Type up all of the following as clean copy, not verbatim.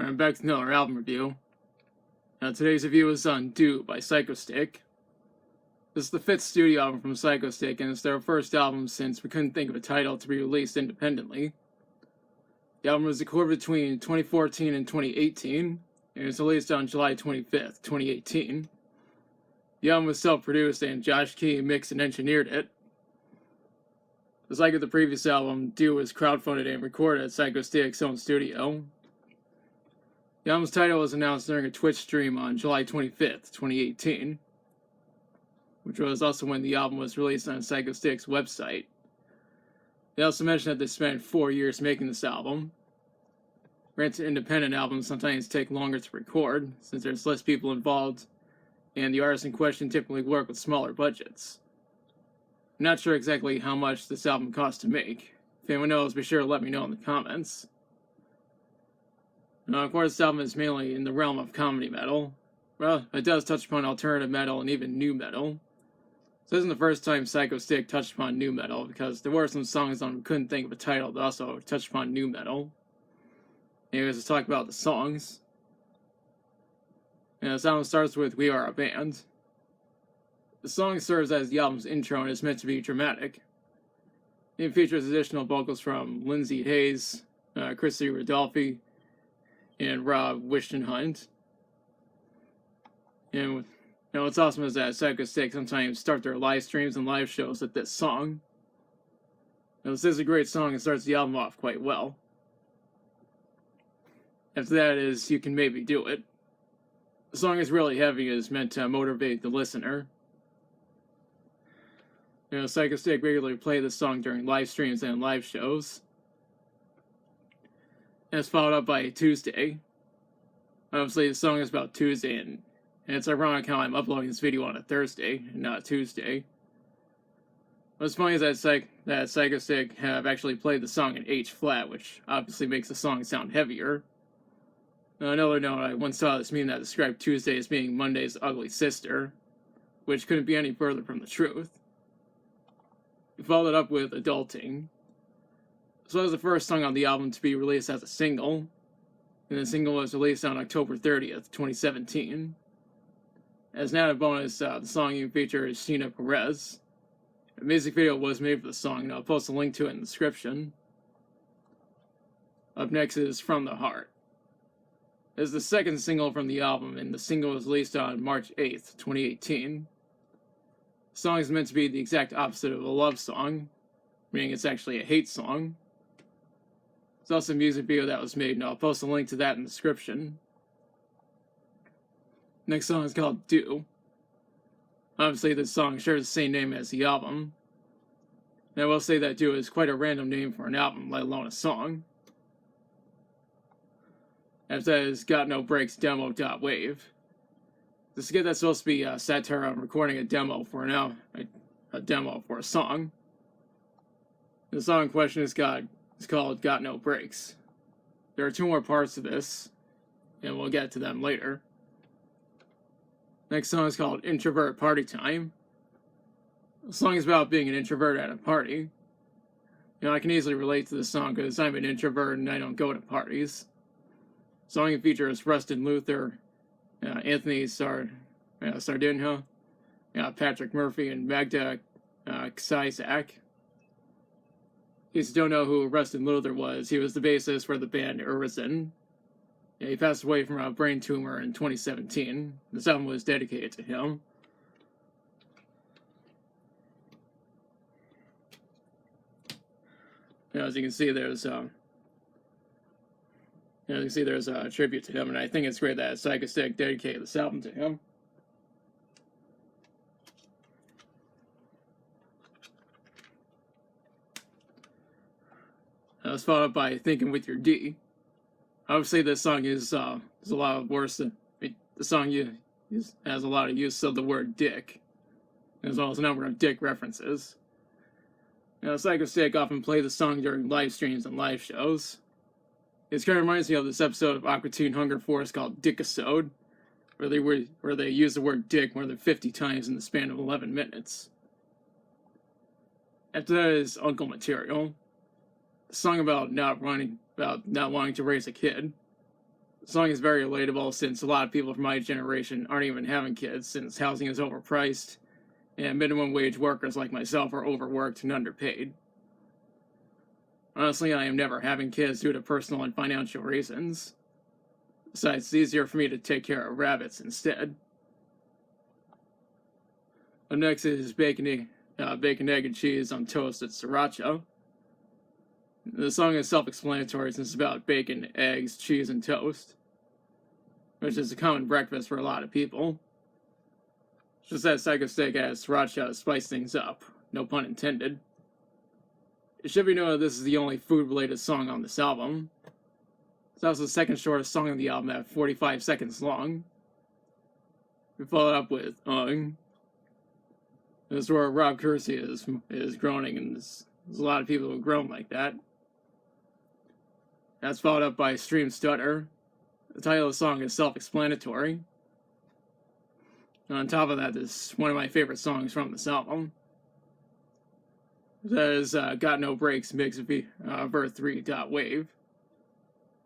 Alright, back to another album review. Now, today's review is on Do by Psychostick. This is the 5th studio album from Psychostick, and it's their first album since we couldn't think of a title to be released independently. The album was recorded between 2014 and 2018, and it was released on July 25th, 2018. The album was self-produced, and Josh Key mixed and engineered it. Just like with the previous album, Do was crowdfunded and recorded at Psychostick's own studio. The album's title was announced during a Twitch stream on July 25th, 2018, which was also when the album was released on Psychostick's website. They also mentioned that they spent 4 years making this album. Granted, independent albums sometimes take longer to record, since there's less people involved, and the artists in question typically work with smaller budgets. I'm not sure exactly how much this album cost to make. If anyone knows, be sure to let me know in the comments. Now, of course, this album is mainly in the realm of comedy metal. Well, it does touch upon alternative metal and even nu metal. So this isn't the first time Psychostick touched upon nu metal, because there were some songs on we couldn't think of a title that also touched upon nu metal. Anyways, let's talk about the songs. And this album starts with We Are a Band. The song serves as the album's intro and is meant to be dramatic. It features additional vocals from Lindsay Hayes, Chrissy Rodolphe, and Rob Wichtenhunt. And what's awesome is that Psychostick sometimes start their live streams and live shows with this song. Now, this is a great song and starts the album off quite well. After that is You Can Maybe Do It. The song is really heavy and is meant to motivate the listener. Psychostick regularly play this song during live streams and live shows. And it's followed up by Tuesday. Obviously, the song is about Tuesday, and it's ironic how I'm uploading this video on a Thursday and not Tuesday. What's funny is that Psychostick have actually played the song in H flat, which obviously makes the song sound heavier. Now, another note, I once saw this meme that described Tuesday as being Monday's ugly sister, which couldn't be any further from the truth. We followed it up with Adulting. So that was the first song on the album to be released as a single, and the single was released on October 30th, 2017. As an added bonus, the song even features Sheena Perez. A music video was made for the song, and I'll post a link to it in the description. Up next is From the Heart. This is the second single from the album, and the single was released on March 8th, 2018. The song is meant to be the exact opposite of a love song, meaning it's actually a hate song. There's also a music video that was made, and I'll post a link to that in the description. Next song is called Do. Obviously, this song shares the same name as the album. And I will say that Do is quite a random name for an album, let alone a song. After that is Got No Breaks Demo.wave. This is that's supposed to be satire on recording a demo for a demo for a song. The song in question is called Got No Breaks. There are 2 more parts to this, and we'll get to them later. Next song is called Introvert Party Time. The song is about being an introvert at a party. I can easily relate to this song because I'm an introvert and I don't go to parties. The song features Rustin Luther, Anthony Sardinha, Patrick Murphy, and Magda Ksizak. In case you don't know who Rustin Luther was, he was the bassist for the band Urizen. He passed away from a brain tumor in 2017. This album was dedicated to him. As you can see, there's a tribute to him, and I think it's great that Psychostick dedicated this album to him. That was followed up by Thinking With Your D. Obviously, this song is a lot worse than the song has a lot of use of the word dick, as well as a number of dick references. Psychostick often play the song during live streams and live shows. It kind of reminds me of this episode of Aqua Teen Hunger Force called Dickisode, where they use the word dick more than 50 times in the span of 11 minutes. After that is Uncle Material, a song about not wanting to raise a kid. The song is very relatable since a lot of people from my generation aren't even having kids since housing is overpriced and minimum wage workers like myself are overworked and underpaid. Honestly, I am never having kids due to personal and financial reasons. Besides, it's easier for me to take care of rabbits instead. Up next is bacon, egg, and cheese on toast at sriracha. The song is self-explanatory since it's about bacon, eggs, cheese, and toast, which is a common breakfast for a lot of people. It's just that Psychostick adds sriracha to spice things up, no pun intended. It should be noted this is the only food-related song on this album. It's also the second shortest song on the album at 45 seconds long. We followed up with This is where Rob Kersey is groaning, and there's a lot of people who groan like that. That's followed up by Stream Stutter. The title of the song is self-explanatory. And on top of that, this is one of my favorite songs from this album. That is Got No Breaks Mix Ver 3 Wave.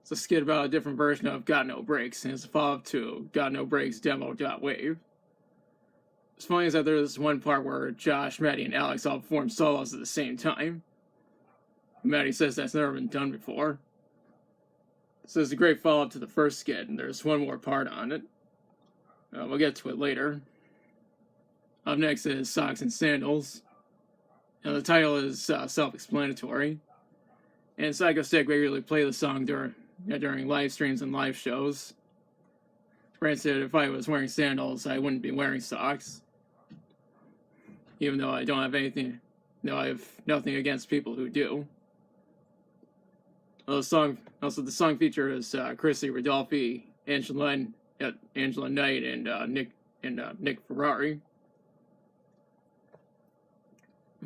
It's a skit about a different version of Got No Breaks, and it's a follow-up to Got No Breaks Demo Wave. What's funny is that there's one part where Josh, Maddie, and Alex all perform solos at the same time. Maddie says that's never been done before. So it's a great follow-up to the first skit, and there's one more part on it. We'll get to it later. Up next is Socks and Sandals. And the title is self-explanatory. And Psychostick regularly play the song during live streams and live shows. Granted, if I was wearing sandals, I wouldn't be wearing socks. Even though I don't have anything, I have nothing against people who do. The song features Chrissy Rodolfi, Angela Knight, and Nick Ferrari.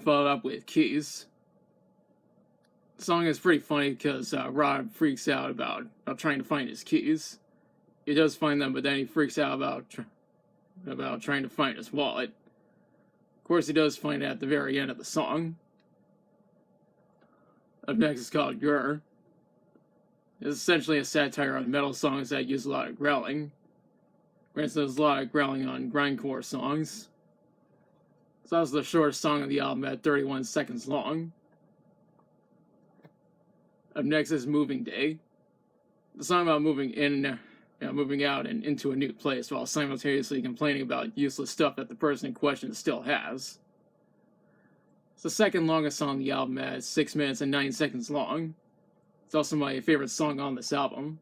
Followed up with Keys. The song is pretty funny because Rod freaks out about trying to find his keys. He does find them, but then he freaks out about trying to find his wallet. Of course, he does find it at the very end of the song. Up next is called Grr. It's essentially a satire on metal songs that use a lot of growling. Granted, there's a lot of growling on grindcore songs. It's also the shortest song on the album at 31 seconds long. Up next is Moving Day. The song about moving out and into a new place while simultaneously complaining about useless stuff that the person in question still has. It's the second longest song on the album at 6 minutes and 9 seconds long. It's also my favorite song on this album.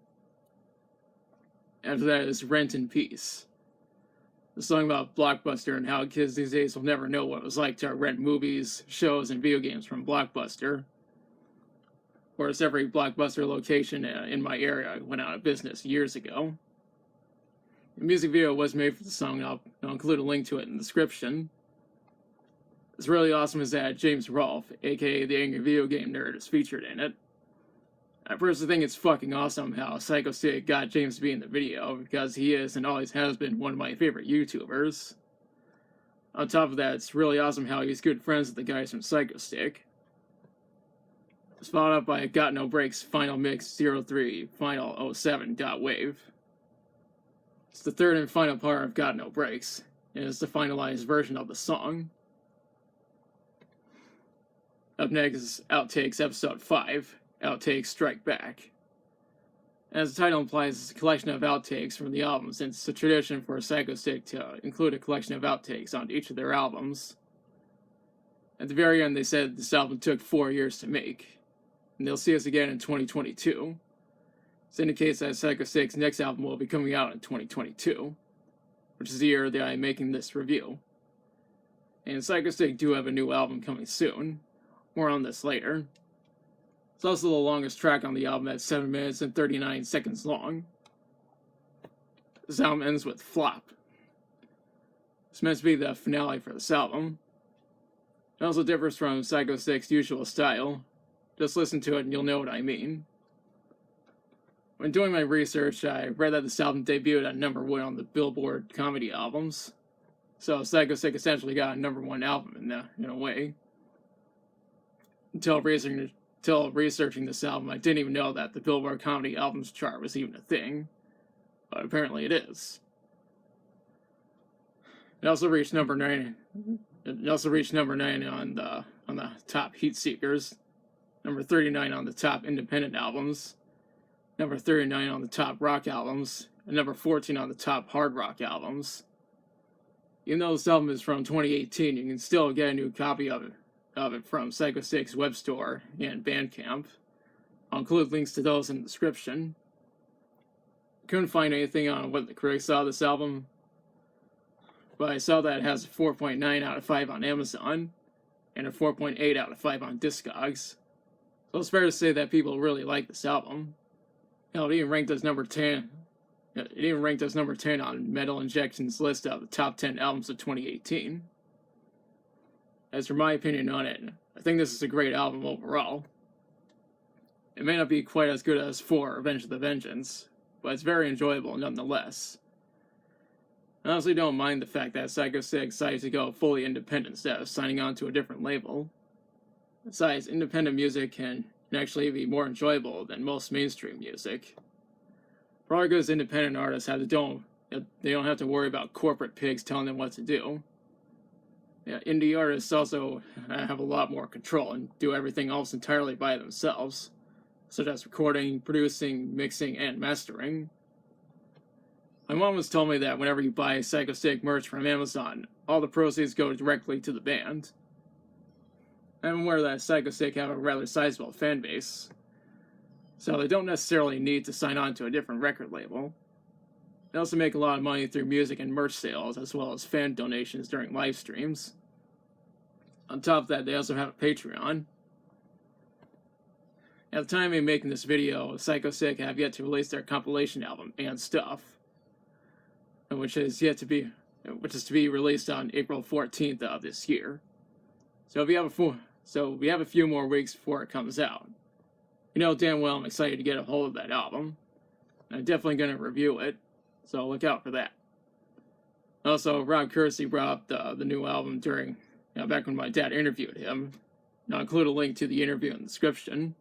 After that is Rent in Peace. The song about Blockbuster and how kids these days will never know what it was like to rent movies, shows, and video games from Blockbuster. Of course, every Blockbuster location in my area went out of business years ago. The music video was made for the song, and I'll include a link to it in the description. What's really awesome is that James Rolfe, aka the Angry Video Game Nerd, is featured in it. I personally think it's fucking awesome how Psychostick got James to be in the video, because he is and always has been one of my favorite YouTubers. On top of that, it's really awesome how he's good friends with the guys from Psychostick. It's followed up by Got No Breaks Final Mix 03 Final 07 Wave. It's the third and final part of Got No Breaks, and it's the finalized version of the song. Up next is Outtakes Episode 5, Outtakes Strike Back. As the title implies, it's a collection of outtakes from the album, since it's a tradition for Psychostick to include a collection of outtakes on each of their albums. At the very end, they said this album took 4 years to make, and they'll see us again in 2022. This indicates that Psychostick's next album will be coming out in 2022, which is the year that I'm making this review. And Psychostick do have a new album coming soon. More on this later. It's also the longest track on the album at 7 minutes and 39 seconds long. This album ends with Flop. It's meant to be the finale for this album. It also differs from Psychostick's usual style. Just listen to it and you'll know what I mean. When doing my research, I read that this album debuted at #1 on the Billboard comedy albums. So Psychostick essentially got a #1 album in a way. Until Till researching this album, I didn't even know that the Billboard Comedy Albums chart was even a thing, but apparently it is. It also reached number 9. It also reached number 9 on the top heat seekers, number 39 on the top independent albums, number 39 on the top rock albums, and number 14 on the top hard rock albums. Even though this album is from 2018, you can still get a new copy of it from Psychostick's web store and Bandcamp. I'll include links to those in the description. Couldn't find anything on what the critics saw of this album, but I saw that it has a 4.9 out of 5 on Amazon and a 4.8 out of 5 on Discogs. So it's fair to say that people really like this album. Hell, it even ranked as number 10. It even ranked as number 10 on Metal Injection's list of the top 10 albums of 2018. As for my opinion on it, I think this is a great album overall. It may not be quite as good as 4 Revenge of the Vengeance, but it's very enjoyable nonetheless. I honestly don't mind the fact that Psychostick decided to go fully independent instead of signing on to a different label. Besides, independent music can actually be more enjoyable than most mainstream music. Probably because independent artists they don't have to worry about corporate pigs telling them what to do. Yeah, indie artists also have a lot more control and do everything else entirely by themselves, such as recording, producing, mixing, and mastering. My mom once told me that whenever you buy Psychostick merch from Amazon, all the proceeds go directly to the band. I'm aware that Psychostick have a rather sizable fan base, so they don't necessarily need to sign on to a different record label. They also make a lot of money through music and merch sales, as well as fan donations during live streams. On top of that, they also have a Patreon. At the time of making this video, Psychostick have yet to release their compilation album, And Stuff, which is to be released on April 14th of this year. So we have a few more weeks before it comes out. You know damn well I'm excited to get a hold of that album. I'm definitely going to review it, so look out for that. Also, Rob Kersey brought up the new album back when my dad interviewed him. I'll include a link to the interview in the description.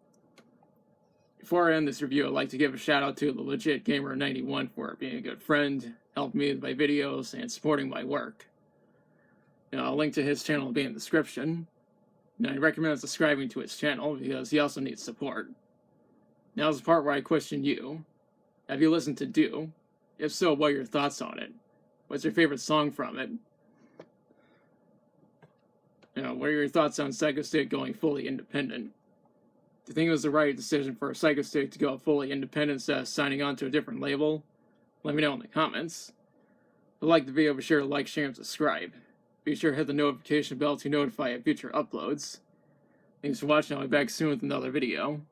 Before I end this review, I'd like to give a shout out to the Legit Gamer 91 for being a good friend, helping me with my videos, and supporting my work. A link to his channel will be in the description. I recommend subscribing to his channel because he also needs support. Now's the part where I question you. Have you listened to Do? If so, what are your thoughts on it? What's your favorite song from it? What are your thoughts on Psychostick going fully independent? Do you think it was the right decision for Psychostick to go fully independent instead of signing on to a different label? Let me know in the comments. If you like the video, be sure to like, share, and subscribe. Be sure to hit the notification bell to notify of future uploads. Thanks for watching. I'll be back soon with another video.